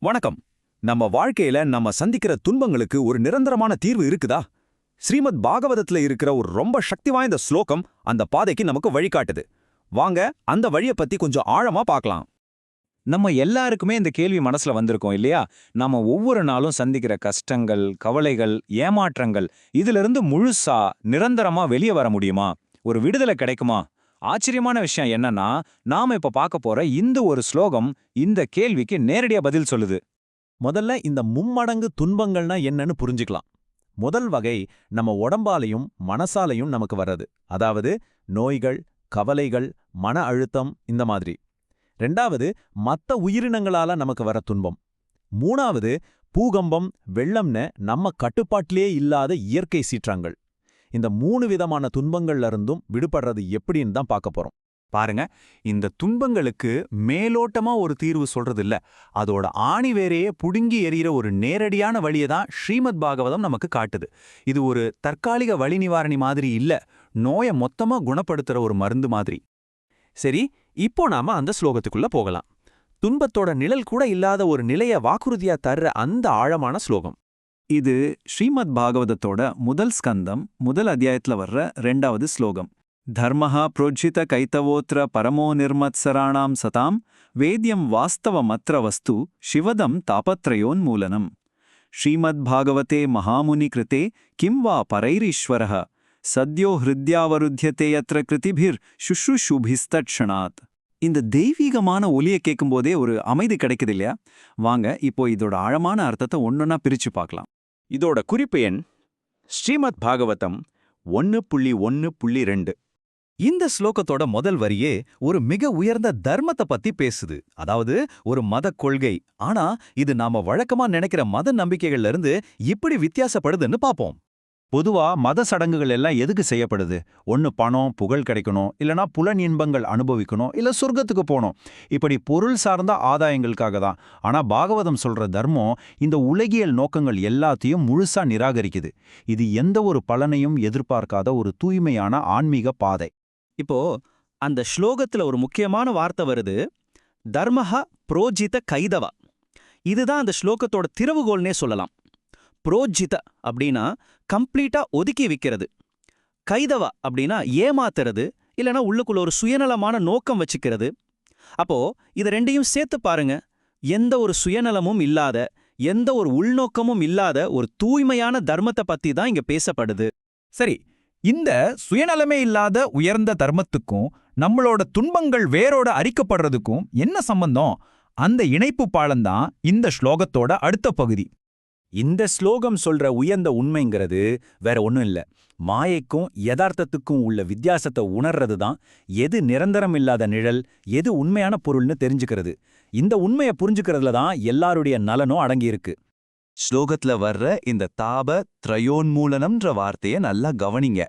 வணக்கம். நம்ம வாழ்க்கையில நம்ம சந்திக்கிற துன்பங்களுக்கு ஒரு நிரந்தரமான தீர்வு இருக்குதா? ஸ்ரீமத் பாகவதத்துல இருக்கிற ஒரு ரொம்ப சக்தி வாய்ந்த ஸ்லோகம் அந்த பாதைக்கு நமக்கு வழிகாட்டுது. வாங்க அந்த வழியை பத்தி கொஞ்சம் ஆழமா பார்க்கலாம். நம்ம எல்லாருக்குமே இந்த கேள்வி மனசுல வந்திருக்கோம் இல்லையா? நாம ஒவ்வொரு நாளும் சந்திக்கிற கஷ்டங்கள், கவலைகள், ஏமாற்றங்கள் இதிலிருந்து முழுசா நிரந்தரமா வெளியே வர முடியுமா? ஒரு விடுதலை கிடைக்குமா? ஆச்சரியமான விஷயம் என்னன்னா, நாம இப்ப பார்க்க போற இந்த ஒரு ஸ்லோகம் இந்த கேள்விக்கு நேரடியா பதில் சொல்லுது. முதல்ல இந்த மும்மடங்கு துன்பங்கள்னா என்னன்னு புரிஞ்சுக்கலாம். முதல் வகை நம்ம உடம்பாலையும் மனசாலையும் நமக்கு வர்றது, அதாவது நோய்கள், கவலைகள், மன அழுத்தம் இந்த மாதிரி. ரெண்டாவது மத்த உயிரினங்களால நமக்கு வர துன்பம். மூணாவது பூகம்பம், வெள்ளம்னு நம்ம கட்டுப்பாட்டிலே இல்லாத இயற்கை சீற்றங்கள். இந்த 3 விதமான துன்பங்கள்ல இருந்தும் விடுபடுறது எப்படின்னு தான் பார்க்க போறோம். பாருங்க, இந்த துன்பங்களுக்கு மேலோட்டமா ஒரு தீர்வு சொல்றது இல்ல, அதோட ஆணிவேரையே புடுங்கி எறிகிற ஒரு நேரடியான வழியை தான் ஸ்ரீமத் பாகவதம் நமக்கு காட்டுது. இது ஒரு தற்காலிக வலி நிவாரணி மாதிரி இல்ல, நோயை மொத்தமா குணப்படுத்துற ஒரு மருந்து மாதிரி. சரி, இப்போ நாம அந்த ஸ்லோகத்துக்குள்ள போகலாம். துன்பத்தோட நிழல் கூட இல்லாத ஒரு நிலைய வாக்குறுதியா தர்ற அந்த ஆழமான ஸ்லோகம். இது ஸ்ரீமத் பாகவதத்தோட முதல் ஸ்கந்தம், முதல் அத்தியாயத்துல வர்ற 2வது ஸ்லோகம். தர்மஹா புரோஜித கைத்தவோத்ர பரமோ நிர்மத்சராணாம் சதாம் வேத்யம் வாஸ்தவமத்ர வஸ்து சிவதம் தாபத்ரயோன்மூலனம். ஸ்ரீமத் பாகவதே மகாமுனி கிருதே கிம் வா பரைரீஸ்வரஹ சத்யோ ஹிருத்யாவருத்தியதே யத்ர கிருதிபிர் சுஷ்ருஷுபிஸ்தட்சணாத். இந்த தெய்வீகமான ஒலியை கேட்கும்போதே ஒரு அமைதி கிடைக்குது இல்லையா? வாங்க இப்போ இதோட ஆழமான அர்த்தத்தை ஒன்னொன்னா பிரிச்சு பார்க்கலாம். இதோட குறிப்பு எண் ஸ்ரீமத் பாகவதம் 1.1.2. இந்த ஸ்லோகத்தோட முதல் வரியே ஒரு மிக உயர்ந்த தர்மத்தை பத்தி பேசுது. அதாவது ஒரு மத கொள்கை. ஆனா இது நாம வழக்கமா நினைக்கிற மத நம்பிக்கைகள்ல இருந்து இப்படி வித்தியாசப்படுதுன்னு பாப்போம். பொதுவா மத சடங்குகள் எல்லாம் எதுக்கு செய்யப்படுது? ஒன்னு பணம், புகழ் கிடைக்கணும், இல்லனா புலன் இன்பங்கள் அனுபவிக்கணும், இல்ல சொர்க்கத்துக்கு போகணும். இப்படி பொருள் சார்ந்த ஆதாயங்களுக்காக தான். ஆனா பாகவதம் சொல்ற தர்மம் இந்த உலகியல் நோக்கங்கள் எல்லாத்தையும் முழுசா நிராகரிக்குது. இது எந்த ஒரு பலனையும் எதிர்பார்க்காத ஒரு தூய்மையான ஆன்மீக பாதை. இப்போ அந்த ஸ்லோகத்துல ஒரு முக்கியமான வார்த்தை வருது, தர்மஹா புரோஜித கைதவா. இதுதான் அந்த ஸ்லோகத்தோட திறவுகோல்னே சொல்லலாம். புரோஜித அப்படின்னா கம்ப்ளீட்டா ஒதுக்கி வைக்கிறது, கைதவா அப்படின்னா ஏமாத்துறது, இல்லைனா உள்ளுக்குள்ள ஒரு சுயநலமான நோக்கம் வச்சுக்கிறது. அப்போ இது ரெண்டையும் சேர்த்து பாருங்க. எந்த ஒரு சுயநலமும் இல்லாத, எந்த ஒரு உள்நோக்கமும் இல்லாத ஒரு தூய்மையான தர்மத்தை பத்தி தான் இங்க பேசப்படுது. சரி, இந்த சுயநலமே இல்லாத உயர்ந்த தர்மத்துக்கும் நம்மளோட துன்பங்கள் வேரோட அரிக்கப்படுறதுக்கும் என்ன சம்பந்தம்? அந்த இணைப்பு பாலம்தான் இந்த ஸ்லோகத்தோட அடுத்த பகுதி. இந்த ஸ்லோகம் சொல்ற உயர்ந்த உண்மைங்கிறது வேற ஒன்றும் இல்ல, மாயைக்கும் யதார்த்தத்துக்கும் உள்ள வித்தியாசத்தை உணர்றது தான். எது நிரந்தரம் இல்லாத நிழல், எது உண்மையான பொருள்னு தெரிஞ்சுக்கிறது. இந்த உண்மையை புரிஞ்சுக்கிறதுல தான் எல்லாருடைய நலனும் அடங்கியிருக்கு. ஸ்லோகத்துல வர்ற இந்த தாப திரயோன்மூலனம்ன்ற வார்த்தையை நல்லா கவனிங்க.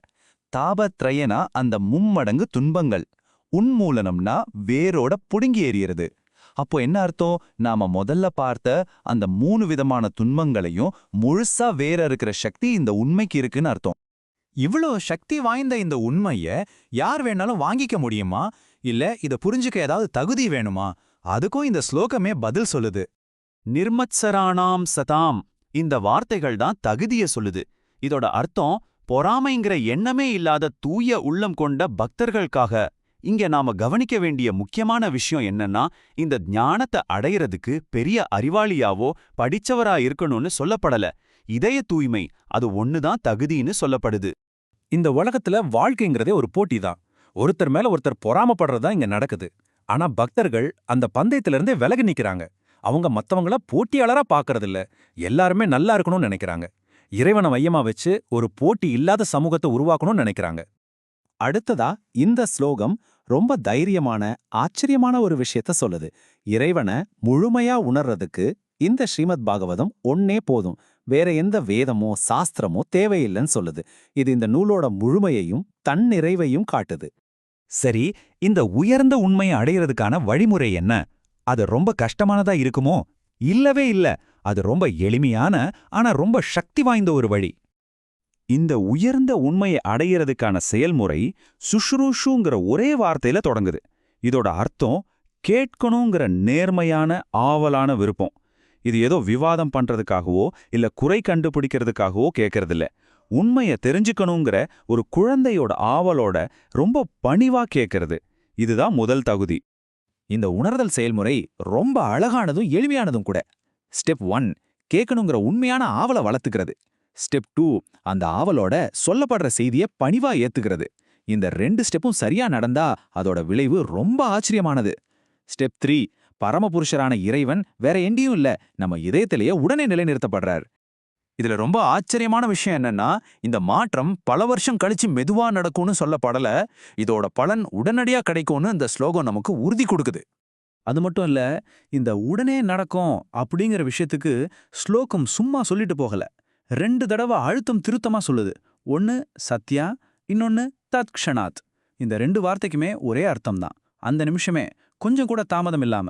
தாப திரயனா அந்த மும்மடங்கு துன்பங்கள், உன்மூலனம்னா வேரோட புடுங்கி எறியறது. அப்போ என்ன அர்த்தம்? நாம முதல்ல பார்த்த அந்த 3 விதமான துன்பங்களையும் முழுசா வேற இருக்கிற சக்தி இந்த உண்மைக்கு இருக்குன்னு அர்த்தம். இவ்வளோ சக்தி வாய்ந்த இந்த உண்மைய யார் வேணாலும் வாங்கிக்க முடியுமா? இல்ல இத புரிஞ்சுக்க ஏதாவது தகுதி வேணுமா? அதுக்கும் இந்த ஸ்லோகமே பதில் சொல்லுது. நிர்மத்சராணாம் சதாம். இந்த வார்த்தைகள் தான் தகுதிய சொல்லுது. இதோட அர்த்தம் பொறாமைங்கிற எண்ணமே இல்லாத தூய உள்ளம் கொண்ட பக்தர்களுக்காக. இங்க நாம கவனிக்க வேண்டிய முக்கியமான விஷயம் என்னன்னா, இந்த ஞானத்தை அடையறதுக்கு பெரிய அறிவாளியாவோ படிச்சவரா இருக்கணும்னு சொல்லப்படல. இதய தூய்மை அது ஒண்ணுதான் தகுதின்னு சொல்லப்படுது. இந்த உலகத்துல வாழ்க்கைங்கிறதே ஒரு போட்டி தான். ஒருத்தர் மேல ஒருத்தர் பொறாமப்படுறதா இங்க நடக்குது. ஆனா பக்தர்கள் அந்த பந்தயத்திலிருந்தே விலகி நிக்கிறாங்க. அவங்க மத்தவங்கள போட்டியாளரா பாக்கறதில்ல, எல்லாருமே நல்லா இருக்கணும்னு நினைக்கிறாங்க. இறைவனை மையமா வச்சு ஒரு போட்டி இல்லாத சமூகத்தை உருவாக்கணும்னு நினைக்கிறாங்க. அடுத்ததா இந்த ஸ்லோகம் ரொம்ப தைரியமான, ஆச்சரியமான ஒரு விஷயத்த சொல்லுது. இறைவனை முழுமையா உணர்றதுக்கு இந்த ஸ்ரீமத் பாகவதம் ஒன்னே போதும், வேற எந்த வேதமோ சாஸ்திரமோ தேவையில்லைன்னு சொல்லுது. இது இந்த நூலோட முழுமையையும் தன்னிறைவையும் காட்டுது. சரி, இந்த உயர்ந்த உண்மையை அடையிறதுக்கான வழிமுறை என்ன? அது ரொம்ப கஷ்டமானதா இருக்குமோ? இல்லவே இல்ல, அது ரொம்ப எளிமையான ஆனா ரொம்ப சக்தி வாய்ந்த ஒரு வழி. இந்த உயர்ந்த உண்மையை அடையிறதுக்கான செயல்முறை சுஷ்ரூஷுங்கிற ஒரே வார்த்தையில தொடங்குது. இதோட அர்த்தம் கேட்கணுங்கிற நேர்மையான ஆவலான விருப்பம். இது ஏதோ விவாதம் பண்றதுக்காகவோ இல்ல குறை கண்டுபிடிக்கிறதுக்காகவோ கேட்கறதில்ல. உண்மைய தெரிஞ்சுக்கணுங்கிற ஒரு குழந்தையோட ஆவலோட ரொம்ப பணிவா கேட்கறது. இதுதான் முதல் தகுதி. இந்த உணர்தல் செயல்முறை ரொம்ப அழகானதும் எளிமையானதும் கூட. ஸ்டெப் 1 கேட்கணுங்கிற உண்மையான ஆவலை வளர்த்துக்கிறது. ஸ்டெப் 2 அந்த ஆவலோட சொல்லப்படுற செய்திய பணிவா ஏத்துக்கிறது. இந்த 2 ஸ்டெப்பும் சரியா நடந்தா அதோட விளைவு ரொம்ப ஆச்சரியமானது. ஸ்டெப் 3 பரமபுருஷரான இறைவன் வேற எங்கேயும் இல்ல, நம்ம இதயத்திலேயே உடனே நிலைநிறுத்தப்படுறார். இதுல ரொம்ப ஆச்சரியமான விஷயம் என்னன்னா, இந்த மாற்றம் பல வருஷம் கழிச்சு மெதுவா நடக்கும்னு சொல்லப்படல, இதோட பலன் உடனடியா கிடைக்கும்னு இந்த ஸ்லோகம் நமக்கு உறுதி கொடுக்குது. அது மட்டும் இல்ல, இந்த உடனே நடக்கும் அப்படிங்கிற விஷயத்துக்கு ஸ்லோகம் சும்மா சொல்லிட்டு போகல. 2 தடவை அழுத்தம் திருத்தமா சொல்லுது. ஒன்னு சத்யா, இன்னொன்னு தத்க்ஷணாத். இந்த 2 வார்த்தைக்குமே ஒரே அர்த்தம் தான். அந்த நிமிஷமே, கொஞ்சம் கூட தாமதம் இல்லாம.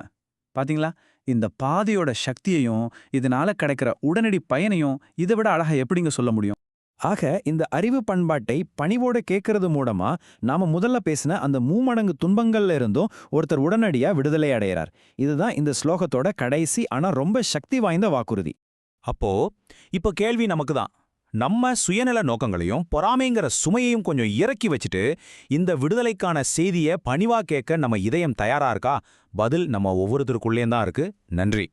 பாத்தீங்களா, இந்த பாதையோட சக்தியையும் இதனால கிடைக்கிற உடனடி பயனையும் இதை விட அழகா எப்படிங்க சொல்ல முடியும்? ஆக இந்த அறிவு பண்பாட்டை பணிவோட கேட்கறது மூலமா நாம முதல்ல பேசின அந்த 3 மடங்கு துன்பங்கள்ல இருந்தும் ஒருத்தர் உடனடியா விடுதலை அடையறார். இதுதான் இந்த ஸ்லோகத்தோட கடைசி ஆனா ரொம்ப சக்தி வாய்ந்த வாக்குறுதி. அப்போ இப்போ கேள்வி நமக்கு தான். நம்ம சுயநல நோக்கங்களையும் பொறாமைங்கிற சுமையையும் கொஞ்சம் இறக்கி வச்சுட்டு இந்த விடுதலைக்கான செய்தியை பணிவா கேட்க நம்ம இதயம் தயாரா இருக்கா? பதில் நம்ம ஒவ்வொருத்தருக்குள்ளேயும் தான் இருக்கு. நன்றி.